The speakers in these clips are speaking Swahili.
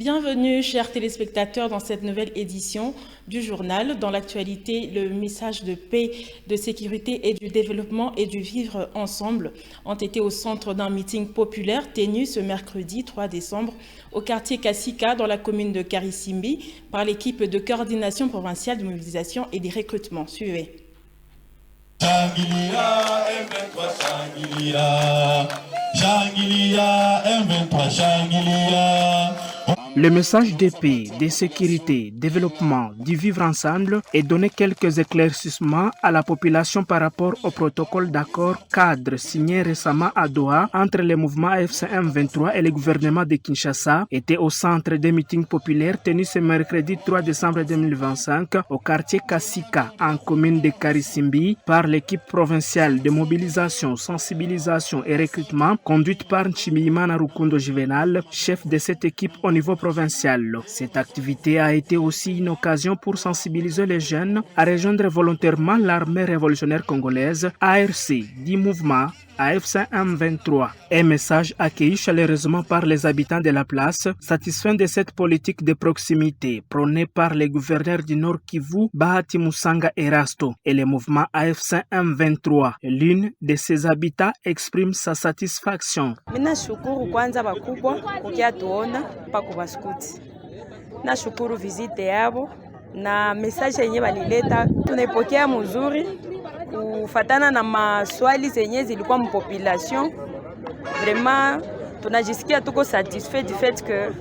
Bienvenue, chers téléspectateurs, dans cette nouvelle édition du journal. Dans l'actualité, le message de paix, de sécurité et du développement et du vivre ensemble ont été au centre d'un meeting populaire tenu ce mercredi 3 décembre au quartier Kassika dans la commune de Karisimbi par l'équipe de coordination provinciale de mobilisation et des recrutements. Suivez. Shangilia, M23, Shangilia, M23, Shangilia. Le message de paix, de sécurité, développement, du vivre ensemble est donné quelques éclaircissements à la population par rapport au protocole d'accord cadre signé récemment à Doha entre les mouvements AFC M23 et le gouvernement de Kinshasa était au centre des meetings populaires tenus ce mercredi 3 décembre 2025 au quartier Kassika en commune de Karisimbi par l'équipe provinciale de mobilisation, sensibilisation et recrutement conduite par Nchimiyimana Rukundo Juvenal, chef de cette équipe au niveau provincial. Cette activité a été aussi une occasion pour sensibiliser les jeunes à rejoindre volontairement l'armée révolutionnaire congolaise ARC du mouvement AFC M23. Un message accueilli chaleureusement par les habitants de la place, satisfaits de cette politique de proximité prônée par les gouverneurs du Nord Kivu, Bahati Musanga Erasto et le mouvement AFC M23. L'une de ses habitants exprime sa satisfaction. Nashukuru kwanza bakubwa kukiatuona pako baskuti. Nashukuru visite yabo na message yenye balileta tunaipokea mzuri kufatana na maswali zenye zilikuwa mpopulation. Vraiment tunajisikia tuko satisfait du fait que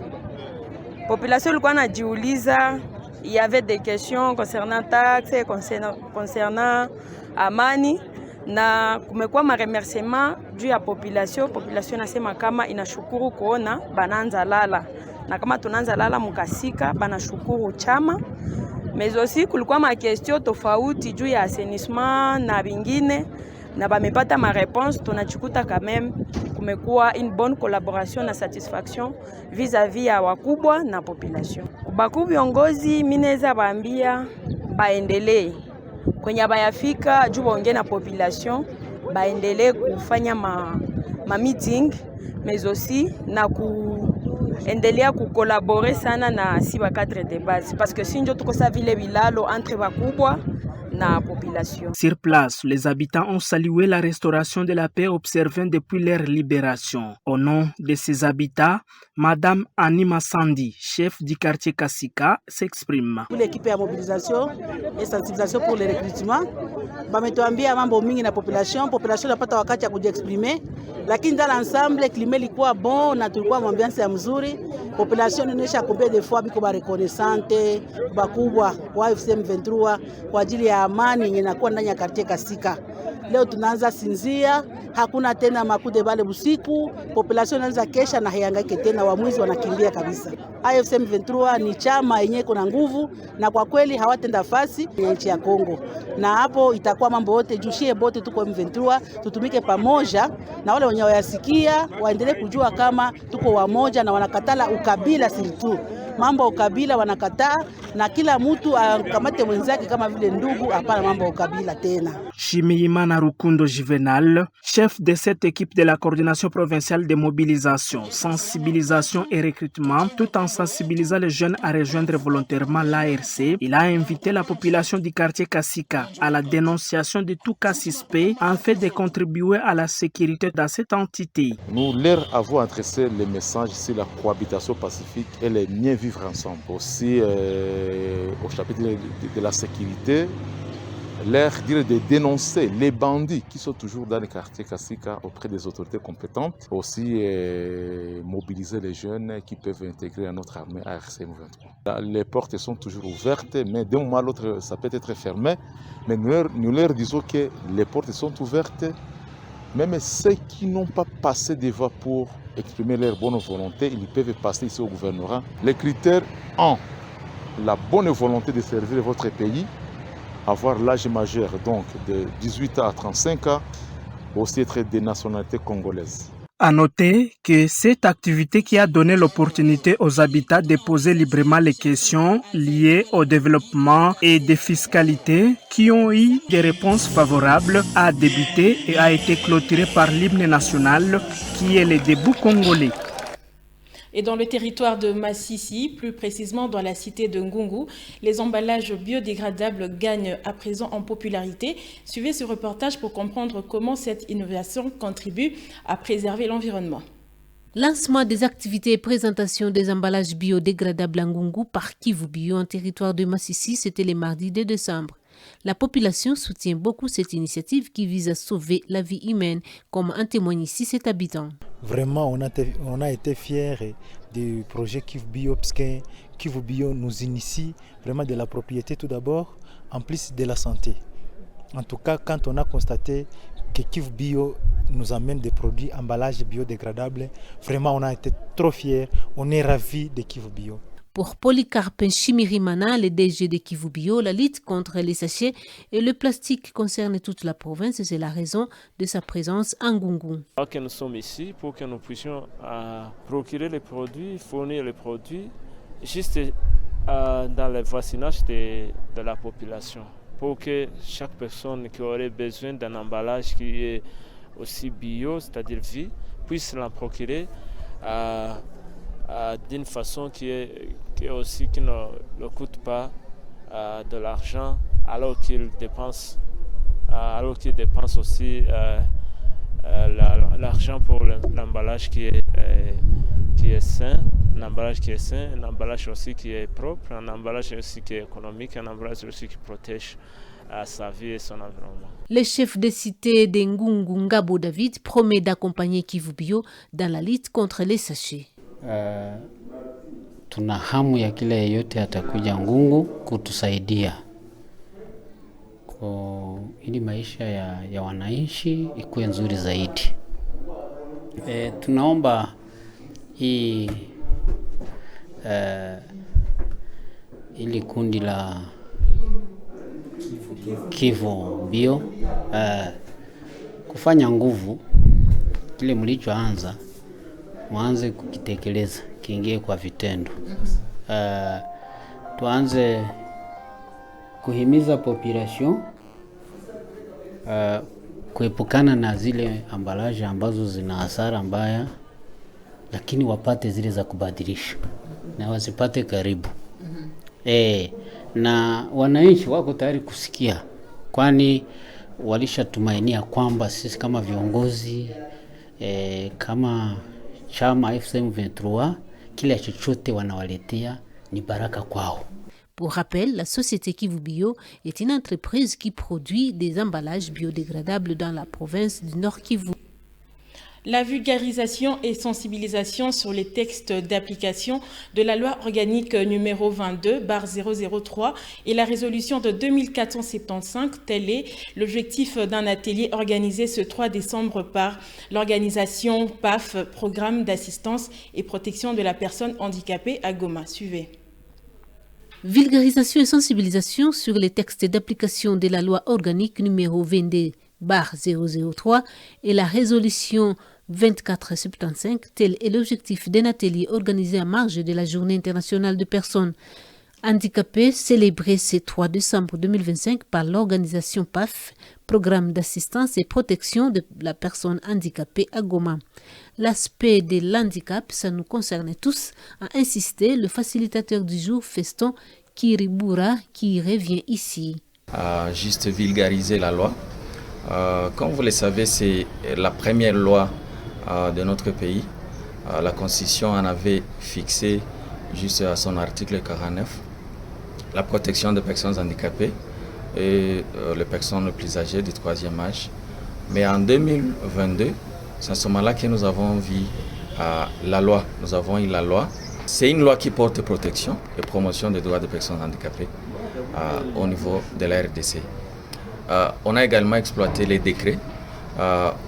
population ilikuwa najiuliza, il y avait des questions concernant taxes, concernant amani na kumekuwa maremerciement juu ya population nasema kama inashukuru kuona bananza lala na kama tunanza lala mukasika banashukuru chama. Mais aussi kulikuwa ma question tofauti juu ya assainissement na vingine na bamepata ma réponse. Tunachikuta quand même kumekuwa une bonne collaboration na satisfaction vis-à-vis ya wakubwa na population. Baku viongozi mineza baambia baendelee kwenye bayafika juu baongee na population, baendelee kufanya ma meeting mais aussi na endelea kukolaborer sana na si ba cadre de base parce que sinjo tuko sa vile bilalo entre bakubwa na population. Sur place, les habitants ont salué la restauration de la paix observée depuis leur libération. Au nom de ces habitants, Madame Anima Sandi, chef du quartier Kassika, s'exprime. Pour l'équipe de mobilisation et sensibilisation pour le recrutement, bametuambia mambo mingi na population napata wakati ya kujiexprimer, lakini dans l'ensemble climat ilikuwa bon na tulikuwa ambiance ya mzuri. Population inaonyesha combien de fois biko ba reconnaissante bakubwa wa FCM 23 kwa ajili ya amani yenye inakuwa ndani ya quartier Kassika. Leo tunaanza sinzia, hakuna tena makude bale busiku, population inaanza kesha na hayangaike tena, wamwizi wanakimbia kabisa. AFC M23 ni chama yenye iko na nguvu na kwa kweli hawatenda fasi ya nchi ya Kongo. Na hapo itakuwa mambo yote jushie bote tuko M23, tutumike pamoja na wale wenye wayasikia waendelee kujua kama tuko wamoja na wanakatala ukabila siritu. Mambo ukabila wanakataa na kila mtu akamate mwenzake kama vile ndugu, hapana mambo ukabila tena. Nchimiyimana Rukundo Juvenal, chef de cette équipe de la coordination provinciale de mobilisation, sensibilisation et recrutement, tout en sensibilisant les jeunes à rejoindre volontairement l'ARC, il a invité la population du quartier Kassika à la dénonciation de tout cas suspect en fait de contribuer à la sécurité dans cette entité. Nous leur avons adressé le message sur la cohabitation pacifique et les mieux vivre ensemble. Aussi au chapitre de la sécurité, leur dire de dénoncer les bandits qui sont toujours dans le quartier Kassika auprès des autorités compétentes. Aussi mobiliser les jeunes qui peuvent intégrer à notre armée ARC M23. Les portes sont toujours ouvertes, mais d'un moment à l'autre, ça peut être fermé. Mais nous leur disons que les portes sont ouvertes. Même ceux qui n'ont pas passé devant pour exprimer leur bonne volonté, ils peuvent passer ici au gouvernorat. Les critères 1, la bonne volonté de servir votre pays, avoir l'âge majeur donc de 18 ans à 35 ans, aussi être de nationalité congolaise. À noter que cette activité qui a donné l'opportunité aux habitants de poser librement les questions liées au développement et des fiscalités qui ont eu des réponses favorables a débuté et a été clôturée par l'hymne national qui est le debout congolais. Et dans le territoire de Massissi, plus précisément dans la cité de Ngungu, les emballages biodégradables gagnent à présent en popularité. Suivez ce reportage pour comprendre comment cette innovation contribue à préserver l'environnement. Lancement des activités et présentation des emballages biodégradables à Ngungu par Kivu Bio en territoire de Massissi, c'était les mardis 2 décembre. La population soutient beaucoup cette initiative qui vise à sauver la vie humaine, comme en témoigne ici cet habitant. Vraiment, on a été fiers du projet Kivu Bio, parce que Kivu Bio nous initie vraiment de la propriété tout d'abord, en plus de la santé. En tout cas, quand on a constaté que Kivu Bio nous amène des produits emballages biodégradables, vraiment on a été trop fiers, on est ravis de Kivu Bio. Pour Polycarpe Chimirimana, le DG de Kivu Bio, la lutte contre les sachets et le plastique concerne toute la province et c'est la raison de sa présence à Ngungu. Nous sommes ici pour que nous puissions procurer les produits, fournir les produits, juste dans le voisinage de la population, pour que chaque personne qui aurait besoin d'un emballage qui est aussi bio, c'est-à-dire vie, puisse l'en procurer d'une façon qui ne coûte pas de l'argent, alors qu'il dépense aussi l'argent pour l'emballage qui est sain, un emballage qui est sain, un emballage aussi qui est propre, un emballage aussi qui est économique, un emballage aussi qui protège sa vie et son environnement. Le chef de cité de Ngungu, Ngabo David, promet d'accompagner Kivu Bio dans la lutte contre les sachets. Tuna hamu ya kila yeyote atakuja Ngungu kutusaidia ili maisha ya wananchi ikuwe nzuri zaidi. Tunaomba ili kundi la Kivu Bio kufanya nguvu kile mlichoanza mwanze kukitekeleza, kiingie kwa vitendo. Tuanze kuhimiza population kuepukana na zile ambalaje ambazo zina hasara mbaya, lakini wapate zile za kubadilisha na wasipate karibu. Na wananchi wako tayari kusikia, kwani walishatumainia kwamba sisi kama viongozi kama chama FCM23 kila chochote wanawaletea ni baraka kwao. Pour rappel, la société Kivu Bio est une entreprise qui produit des emballages biodégradables dans la province du Nord Kivu. La vulgarisation et sensibilisation sur les textes d'application de la loi organique numéro 22/003 et la résolution de 2475, tel est l'objectif d'un atelier organisé ce 3 décembre par l'organisation PAF, Programme d'assistance et protection de la personne handicapée à Goma. Suivez. Vulgarisation et sensibilisation sur les textes d'application de la loi organique numéro 22/003 et la résolution 2475, tel est l'objectif d'un atelier organisé en marge de la Journée internationale de personnes handicapées, célébrée ce 3 décembre 2025 par l'organisation PAF, Programme d'assistance et protection de la personne handicapée à Goma. L'aspect de l'handicap, ça nous concerne tous, a insisté le facilitateur du jour, Feston Kiribura, qui revient ici. Juste vulgariser la loi. Comme vous le savez, c'est la première loi de notre pays. La Constitution en avait fixé juste à son article 49 la protection des personnes handicapées et les personnes les plus âgées du 3e âge. Mais en 2022, c'est à ce moment-là que nous avons vu la loi. Nous avons eu la loi. C'est une loi qui porte protection et promotion des droits des personnes handicapées au niveau de la RDC. On a également exploité les décrets.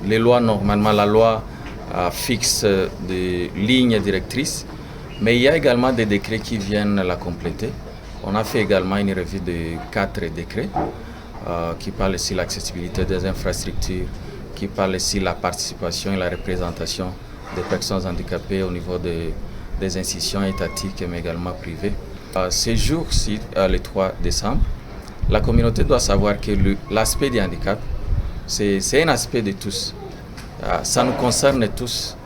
Les lois, normalement, la loi fixe des lignes directrices, mais il y a également des décrets qui viennent la compléter. On a fait également une revue de 4 décrets qui parlent sur l'accessibilité des infrastructures, qui parlent sur la participation et la représentation des personnes handicapées au niveau des institutions étatiques mais également privées. Ce jour-ci, le 3 décembre, la communauté doit savoir que l'aspect du handicap, c'est un aspect de tous. Ça nous concerne tous.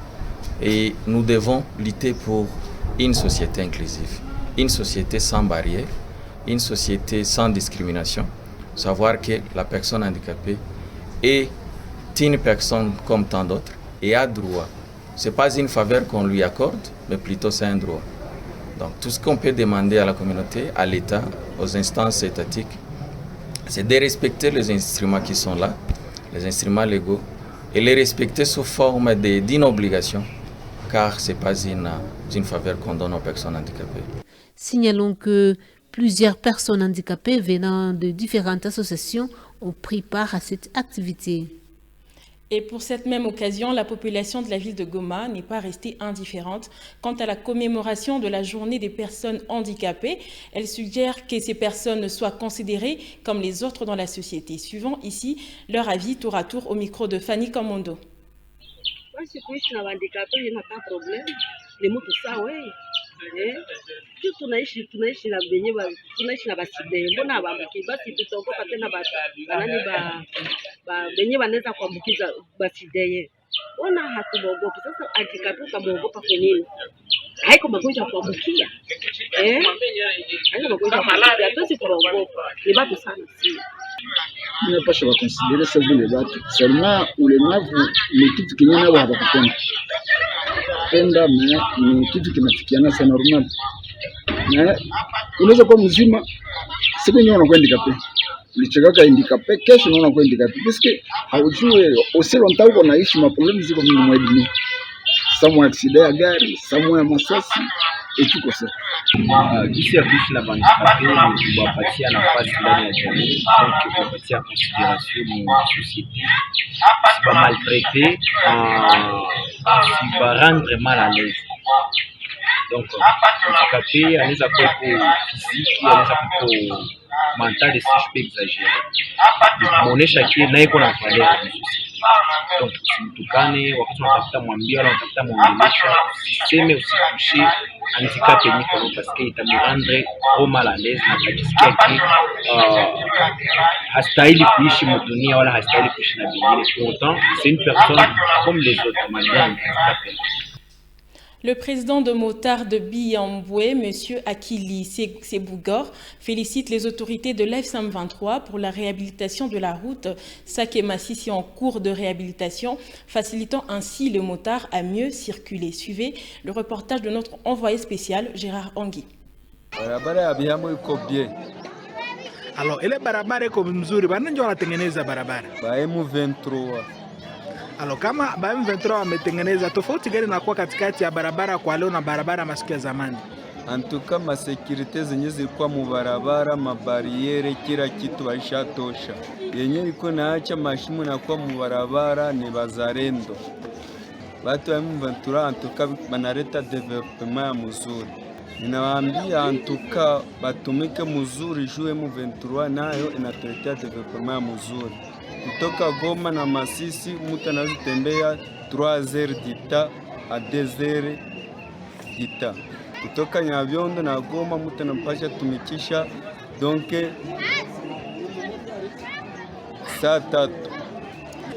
Et nous devons lutter pour une société inclusive, une société sans barrière, une société sans discrimination. Savoir que la personne handicapée est une personne comme tant d'autres et a droit. Ce n'est pas une faveur qu'on lui accorde, mais plutôt c'est un droit. Donc tout ce qu'on peut demander à la communauté, à l'État, aux instances étatiques, c'est de respecter les instruments qui sont là, les instruments légaux, et les respecter sous forme d'une obligation, car ce n'est pas une faveur qu'on donne aux personnes handicapées. Signalons que plusieurs personnes handicapées venant de différentes associations ont pris part à cette activité. Et pour cette même occasion, la population de la ville de Goma n'est pas restée indifférente quant à la commémoration de la journée des personnes handicapées. Elle suggère que ces personnes soient considérées comme les autres dans la société. Suivons ici leur avis tour à tour au micro de Fanny Kamondo. Tunaishi na tunaishi na baside, mbona abambuki basi tutaogopa tena banani benye wanaweza kuambukiza basideye, mbona hatuogopi sasa? Akikatuka muogopa kwa nini? Haiko magonjwa kuambukia haiko magonjwa kuambukia, tusi kuogopa ni batu sana si tunapasha wakonsidere sa vile batu seulement ulemavu ni kitu kinye nao hawakupenda penda ni kitu kinafikiana sana normal. Na unaweza kuwa mzima siku nyingine unakuwa handicapé, ulichekaka handicapé, kesho unaona kuwa handicapé, parce haujue oselo ntauko naishi maproblemu ziko mingi mwedini, samu accident ya gari, samu ya masasi etuko sasa. Jinsi ya kuishi na handicapé ni kuwapatia nafasi ndani ya jamii, donc kuwapatia considération mu société, si ba maltraité, si ba rendre mal à l'aise. Donc handicapé anaweza kuwa physique, anaweza kuwa mental, si je peux exagérer, kuonesha kile naye kuna valeur kwa société. Donc usimtukane wakati unatafuta mwambia wala unatafuta muongelesha, usiseme usikushe handicapé niko parce que itamrendre trop mal à l'aise na kujisikia ki hastahili kuishi mdunia wala hastahili kuishi na wengine. Pourtant c'est une personne comme les autres malgré handicapé. Le président de Motard de Biambwe, M. Akili Sebugor, félicite les autorités de l'F-123 pour la réhabilitation de la route Saké-Massissi en cours de réhabilitation, facilitant ainsi le motard à mieux circuler. Suivez le reportage de notre envoyé spécial, Gérard Angui. Alors, ile barabara iko mzuri, bana ndio wanatengeneza barabara. Ba M23. Alors, kama ba M23 wametengeneza, tofauti gani na kwa katikati ya barabara kwa leo na barabara masiku ya zamani? Antuka masekirite zenye zilikuwa mu barabara, mabariere, kila kitu walishatosha. Yenye liko naacha mashimu na kwa mu barabara ni bazalendo. Watu wa M23 antuka banaleta development ya mzuri. Ninawaambia antuka batumike mzuri juu M23 nayo inatuletea development ya mzuri. Kutoka Goma na Masisi mtu anaweza tembea 3 heures d'ita à 2 heures d'ita. Kutoka Nyabiondo na Goma mtu anapasha tumikisha donc saa 3.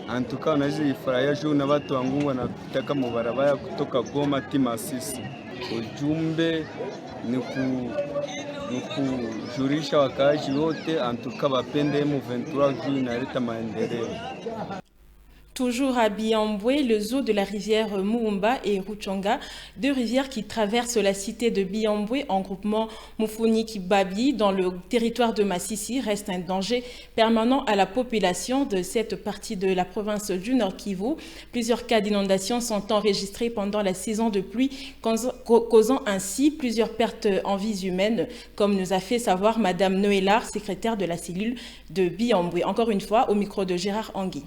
Antuka unaweza ifurahia juu na watu wangu wanataka mubarabara kutoka Goma ti Masisi. Ujumbe ni kujurisha wakaaji wote antuka bapende M23 juu inaleta maendeleo. Toujours à Biambwe, le zoo de la rivière Muumba et Ruchonga, deux rivières qui traversent la cité de Biambwe en groupement Mufuni-Kibabi dans le territoire de Massissi, reste un danger permanent à la population de cette partie de la province du Nord Kivu. Plusieurs cas d'inondation sont enregistrés pendant la saison de pluie, causant ainsi plusieurs pertes en vies humaines, comme nous a fait savoir Madame Noëllard, secrétaire de la cellule de Biambwe. Encore une fois, au micro de Gérard Angui.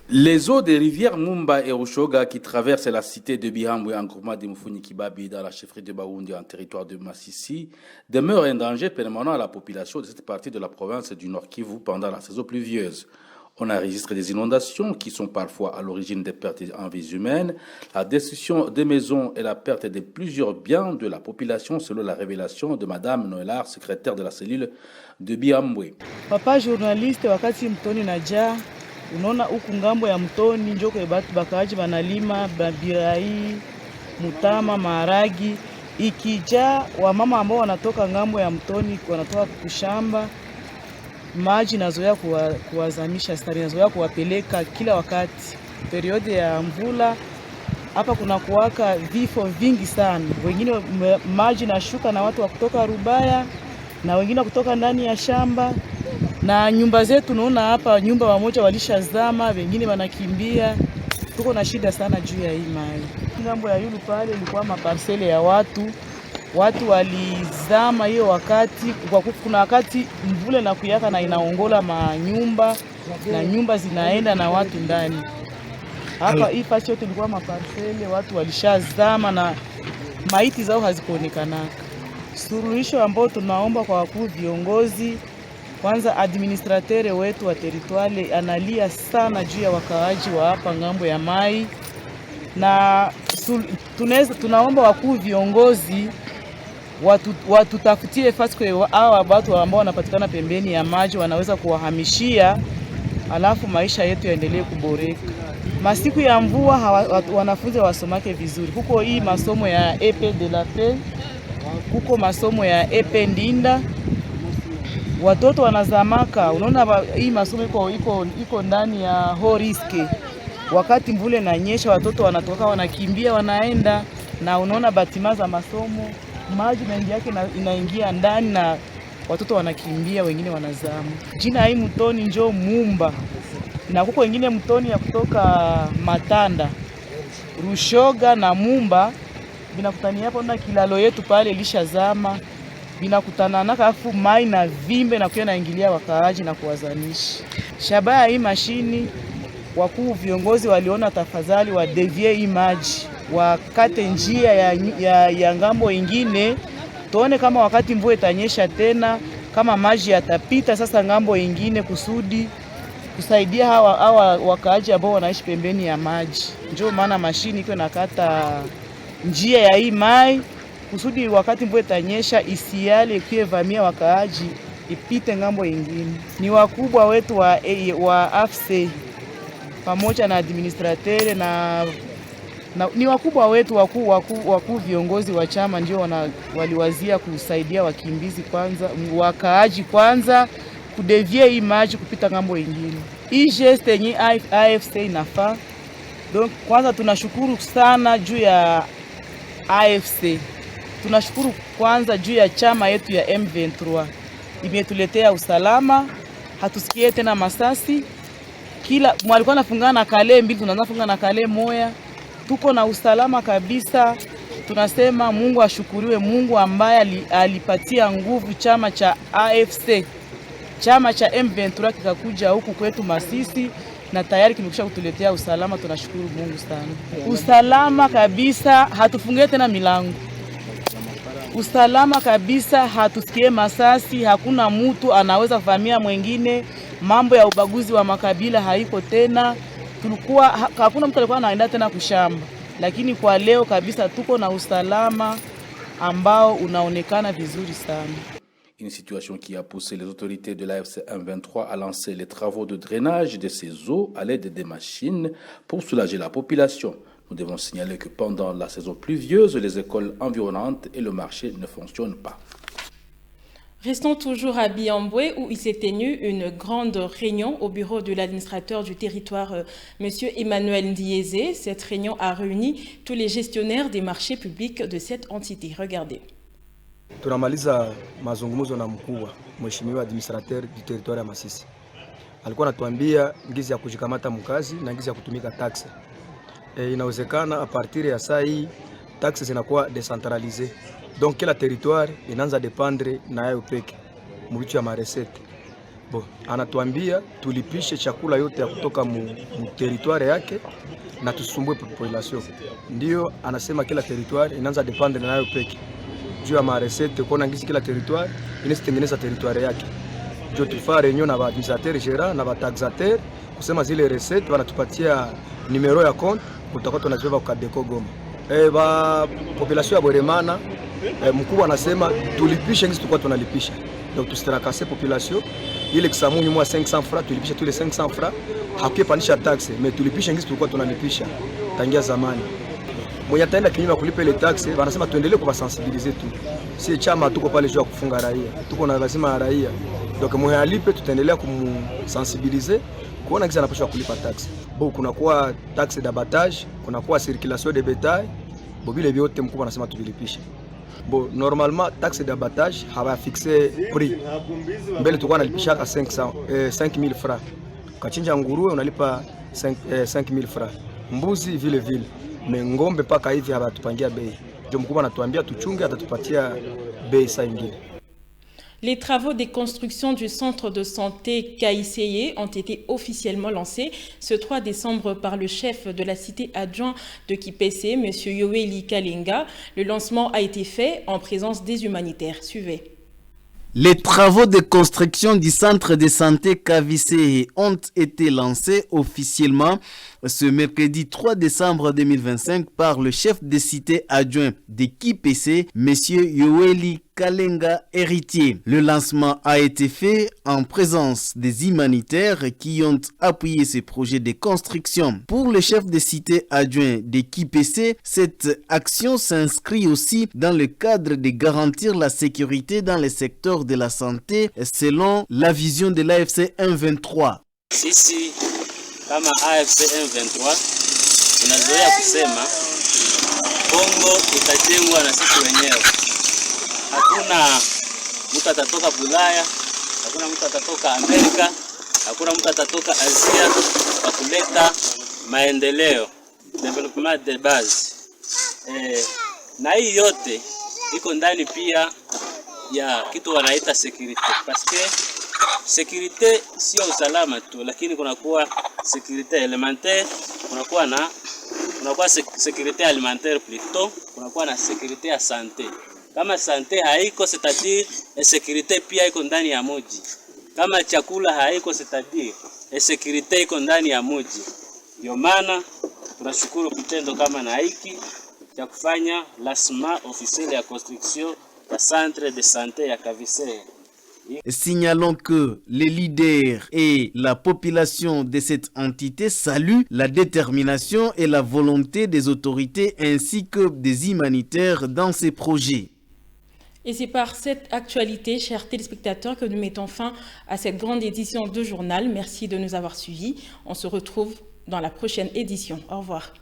Les eaux des rivières Mumba et Rushoga qui traversent la cité de Bihambwe en groupement de Mufuni-Kibabi dans la chefferie de Baoundi en territoire de Massissi demeurent un danger permanent à la population de cette partie de la province du Nord Kivu pendant la saison pluvieuse. On a enregistré des inondations qui sont parfois à l'origine des pertes en vies humaines, la destruction des maisons et la perte de plusieurs biens de la population selon la révélation de Madame Noëllard, secrétaire de la cellule de Bihambwe. Papa journaliste wakati mtoni najaa Unaona huku ngambo ya mtoni njoko batu bakaaji banalima birai, mutama, maharagi. Ikija wamama ambao wanatoka ngambo ya mtoni wanatoka kushamba, maji nazoea kuwazamisha stari, nazoea kuwapeleka kila wakati. Periode ya mvula hapa kuna kuwaka vifo vingi sana. Wengine maji nashuka na watu wa kutoka Rubaya na wengine kutoka ndani ya shamba. Na nyumba zetu naona hapa nyumba wamoja walishazama, wengine wanakimbia. Tuko na shida sana juu ya hii maji. Ngambo ya yulu pale ilikuwa maparsele ya watu walizama hiyo wakati, kwa kuna wakati mvule na kuyaka na inaongola manyumba na nyumba zinaenda na watu ndani. Hapa hii fasi yote ilikuwa maparsele, watu walishazama na maiti zao hazikuonekanaka. Suluhisho ambao tunaomba kwa wakuu viongozi, kwanza administratere wetu wa territoire analia sana juu ya wakaaji wa hapa ngambo ya mai, na tunaomba wakuu viongozi watutafutie fasi kwa hawa watu ambao wanapatikana pembeni ya maji, wanaweza kuwahamishia, alafu maisha yetu yaendelee kuboreka. Masiku ya mvua wanafunzi wasomake vizuri. Huko hii masomo ya EP de la Paix, huko masomo ya EP Ndinda, watoto wanazamaka. Unaona hii masomo iko ndani ya ho riske. Wakati mvule na nyesha, watoto wanatoka wanakimbia wanaenda, na unaona batima za masomo maji mengi yake inaingia ndani na watoto wanakimbia, wengine wanazama. Jina hii mtoni njoo Mumba, na huko wengine mtoni ya kutoka Matanda, Rushoga na Mumba binakutania hapo, na kilalo yetu pale ilishazama, binakutana na kafu mai na vimbe na kuya naingilia wakaaji na kuwazanisha. Shabaya hii mashini, wakuu viongozi waliona tafadhali wa devie hii maji, wakate njia ya ngambo ingine, tuone kama wakati mvua itanyesha tena kama maji yatapita sasa ngambo ingine, kusudi kusaidia hawa wakaaji ambao wanaishi pembeni ya maji. Njoo maana mashini iko nakata njia ya hii mai, kusudi wakati mvua itanyesha isiale kuvamia wakaaji, ipite ngambo ingine. Ni wakubwa wetu wa AFC pamoja na administrateur na ni wakubwa wetu wakuu viongozi wa chama ndio waliwazia kusaidia wakimbizi kwanza, wakaaji kwanza, kudevie hii maji kupita ngambo ingine. Hii geste yenye AFC inafaa. Donc kwanza tunashukuru sana juu ya AFC. Tunashukuru kwanza juu ya chama yetu ya M23. Imetuletea usalama, hatusikie tena masasi. Kila mwalikuwa nafungana na kale mbili, tunaanza funga na kale moya. Tuko na usalama kabisa. Tunasema Mungu ashukuriwe, Mungu ambaye alipatia nguvu chama cha AFC. Chama cha M23 kikakuja huku kwetu Masisi na tayari kimekwisha kutuletea usalama. Tunashukuru Mungu sana. Usalama kabisa, hatufungie tena milango. Usalama kabisa, hatusikie masasi, hakuna mtu anaweza kuvamia mwingine. Mambo ya ubaguzi wa makabila haiko tena. Hakuna mtu alikuwa anaenda tena kushamba. Lakini kwa leo kabisa tuko na usalama ambao unaonekana vizuri sana. Une situation qui a poussé les autorités de l'AFC M23 à lancer les travaux de drainage de ces eaux à l'aide des machines pour soulager la population. Nous devons signaler que pendant la saison pluvieuse, les écoles environnantes et le marché ne fonctionnent pas. Restons toujours à Biambwe où il s'est tenu une grande réunion au bureau de l'administrateur du territoire, M. Emmanuel Ndiézé. Cette réunion a réuni tous les gestionnaires des marchés publics de cette entité. Regardez. Tunamaliza mazungumzo na mkubwa mheshimiwa administrateur du territoire ya Masisi. Alikuwa anatuambia ngizi ya kujikamata mkazi na ngizi ya kutumika taxe. Inawezekana a partir ya saa hii taxe zinakuwa decentralisées. Donc kila territoire inaanza dependre na yao peke mbicho ya maresete. Bon, anatuambia tulipishe chakula yote ya kutoka mu territoire yake na tusumbue population. Ndio anasema kila territoire inaanza dependre na yao peke. Juu ya maresete kuona ngisi kila territoire inasitengeneza territoire yake. Ndio tulifanya reunion na administrateur gérant na taxateur kusema zile recette wanatupatia numero ya compte tutakuwa tunazibeba kwa Kadeko Goma. Ba population ya Boremana mkubwa anasema tulipishe ngisi tulikuwa tunalipisha. Donc tusitakase population ile kisamunyu mwa 500 francs tulipisha tule 500 francs, hakupandisha taxe, mais tulipisha ngisi tulikuwa tunalipisha tangia zamani. Mwenye ataenda kinyume kulipa ile taxe, wanasema tuendelee kuwasensibiliser tu. Si chama tuko pale juu ya kufunga raia, tuko na lazima ya raia. Donc mwenye alipe tutaendelea kumsensibiliser kuona kisa anapaswa kulipa taxe. Bo kuna kuwa taxe d'abattage, kuna kuwa circulation de bétail, bo bile vyote mkubwa anasema tubilipisha. Bon, normalement, taxe d'abattage a fixé prix. Mbele tulikuwa nalipishaka 5000 francs. Ukachinja nguruwe unalipa 5000 francs. Mbuzi vile vile. Na ngombe paka hivi hawatupangia bei. Ndio mkubwa anatuambia tuchunge, atatupatia bei saa ingine. Les travaux de construction du centre de santé Kaïseye ont été officiellement lancés ce 3 décembre par le chef de la cité adjoint de Kipese, M. Yoweli Kalenga. Le lancement a été fait en présence des humanitaires. Suivez. Les travaux de construction du centre de santé Kaviseye ont été lancés officiellement ce mercredi 3 décembre 2025 par le chef de cité adjoint de Kipese, M. Yoweli Kalenga, héritier. Le lancement a été fait en présence des humanitaires qui ont appuyé ce projet de construction. Pour le chef de cité adjoint de Kipese, cette action s'inscrit aussi dans le cadre de garantir la sécurité dans le secteur de la santé selon la vision de l'AFC 123. Sisi kama AFC 123 tunazoea kusema Kongo itajengwa na sisi wenyewe. Hakuna mtu atatoka Bulaya, hakuna mtu atatoka Amerika, hakuna mtu atatoka Asia kwa kuleta maendeleo, development de base. Na hii yote iko ndani pia ya kitu wanaita security. Paske security sio usalama tu, lakini kunakuwa security alimentaire, kunakuwa security alimentaire plutôt, kunakuwa na security ya santé. Kama sante haiko, c'est-à-dire sécurité pia iko ndani ya mji. Kama chakula haiko, c'est-à-dire sécurité iko ndani ya mji. Ndio maana tunashukuru kitendo kama na hiki cha kufanya lancement officiel ya construction ya centre de santé ya Kaviseye. Signalons que les leaders et la population de cette entité saluent la détermination et la volonté des autorités ainsi que des humanitaires dans ces projets. Et c'est par cette actualité, chers téléspectateurs, que nous mettons fin à cette grande édition de journal. Merci de nous avoir suivis. On se retrouve dans la prochaine édition. Au revoir.